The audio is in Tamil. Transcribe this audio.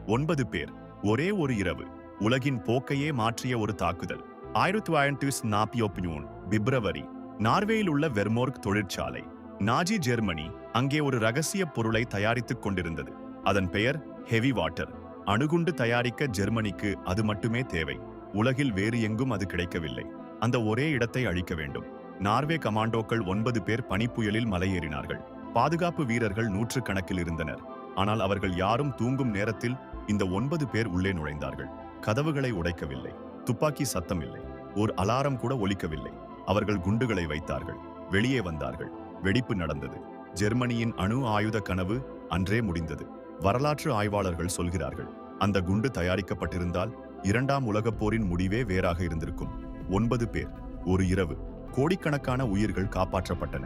9 பேர். ஒரே ஒரு இரவு. உலகின் போக்கையே மாற்றிய ஒரு தாக்குதல். 1941 பிப்ரவரி. நார்வேயில் உள்ள வெர்மோர்க் தொழிற்சாலை. நாஜி ஜெர்மனி அங்கே ஒரு ரகசிய பொருளை தயாரித்துக் கொண்டிருந்தது. அதன் பெயர் ஹெவி வாட்டர். அணுகுண்டு தயாரிக்க ஜெர்மனிக்கு அது மட்டுமே தேவை. உலகில் வேறு எங்கும் அது கிடைக்கவில்லை. அந்த ஒரே இடத்தை அழிக்க வேண்டும். நார்வே கமாண்டோக்கள் 9 பேர் பனிப்புயலில் மலையேறினார்கள். பாதுகாப்பு வீரர்கள் நூற்றுக்கணக்கில் இருந்தனர். ஆனால் அவர்கள் யாரும் தூங்கும் நேரத்தில் இந்த 9 பேர் உள்ளே நுழைந்தார்கள். கதவுகளை உடைக்கவில்லை. துப்பாக்கி சத்தம் இல்லை. ஒரு அலாரம் கூட ஒலிக்கவில்லை. அவர்கள் குண்டுகளை வைத்தார்கள். வெளியே வந்தார்கள். வெடிப்பு நடந்தது. ஜெர்மனியின் அணு ஆயுத கனவு அன்றே முடிந்தது. வரலாற்று ஆய்வாளர்கள் சொல்கிறார்கள், அந்த குண்டு தயாரிக்கப்பட்டிருந்தால் 2ஆம் உலகப் போரின் முடிவே வேறாக இருந்திருக்கும். 9 பேர், ஒரு இரவு. கோடிக்கணக்கான உயிர்கள் காப்பாற்றப்பட்டன.